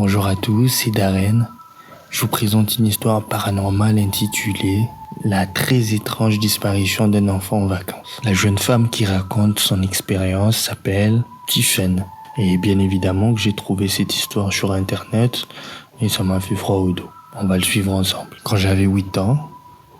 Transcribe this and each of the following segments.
Bonjour à tous, c'est Darren. Je vous présente une histoire paranormale intitulée « La très étrange disparition d'un enfant en vacances ». La jeune femme qui raconte son expérience s'appelle Tiffen. Et bien évidemment que j'ai trouvé cette histoire sur internet et ça m'a fait froid au dos. On va le suivre ensemble. Quand j'avais 8 ans,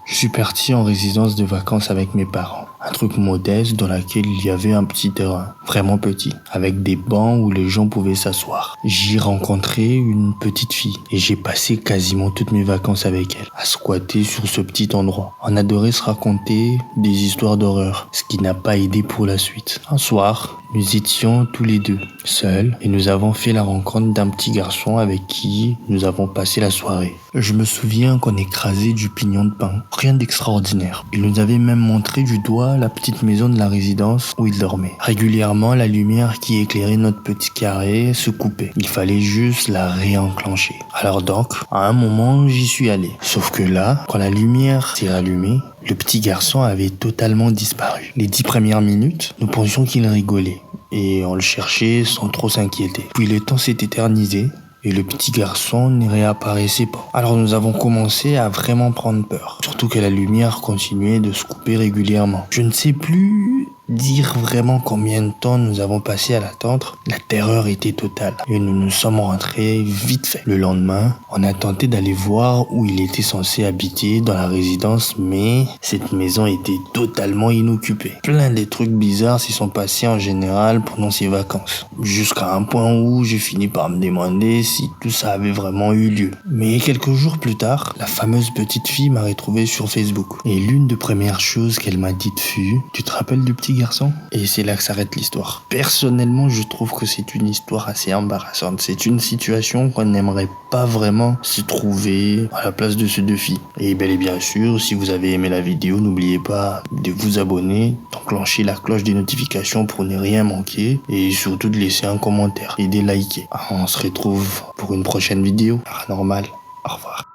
je suis parti en résidence de vacances avec mes parents. Un truc modeste dans lequel il y avait un petit terrain, vraiment petit, avec des bancs où les gens pouvaient s'asseoir. J'y rencontrais une petite fille et j'ai passé quasiment toutes mes vacances avec elle, à squatter sur ce petit endroit. On adorait se raconter des histoires d'horreur, ce qui n'a pas aidé pour la suite. Un soir, nous étions tous les deux, seuls, et nous avons fait la rencontre d'un petit garçon avec qui nous avons passé la soirée. Je me souviens qu'on écrasait du pignon de pain, rien d'extraordinaire. Il nous avait même montré du doigt la petite maison de la résidence où il dormait. Régulièrement, la lumière qui éclairait notre petit carré se coupait. Il fallait juste la réenclencher. Alors donc, à un moment, j'y suis allé. Sauf que là, quand la lumière s'est rallumée, le petit garçon avait totalement disparu. Les 10 premières minutes, nous pensions qu'il rigolait et on le cherchait sans trop s'inquiéter. Puis le temps s'est éternisé et le petit garçon ne réapparaissait pas. Alors nous avons commencé à vraiment prendre peur. Surtout que la lumière continuait de se couper régulièrement. Je ne sais plus dire vraiment combien de temps nous avons passé à l'attendre. La terreur était totale et nous nous sommes rentrés vite fait. Le lendemain, on a tenté d'aller voir où il était censé habiter dans la résidence, mais cette maison était totalement inoccupée. Plein de trucs bizarres s'y sont passés en général pendant ces vacances. Jusqu'à un point où j'ai fini par me demander si tout ça avait vraiment eu lieu. Mais quelques jours plus tard, la fameuse petite fille m'a retrouvé sur Facebook. Et l'une des premières choses qu'elle m'a dites fut « Tu te rappelles du petit garçon ?» Et c'est là que s'arrête l'histoire. Personnellement, je trouve que c'est une histoire assez embarrassante. C'est une situation qu'on n'aimerait pas vraiment se trouver à la place de ces deux filles. Et bel et bien sûr, si vous avez aimé la vidéo, n'oubliez pas de vous abonner, d'enclencher la cloche des notifications pour ne rien manquer et surtout de laisser un commentaire et de liker. On se retrouve pour une prochaine vidéo paranormale. Au revoir.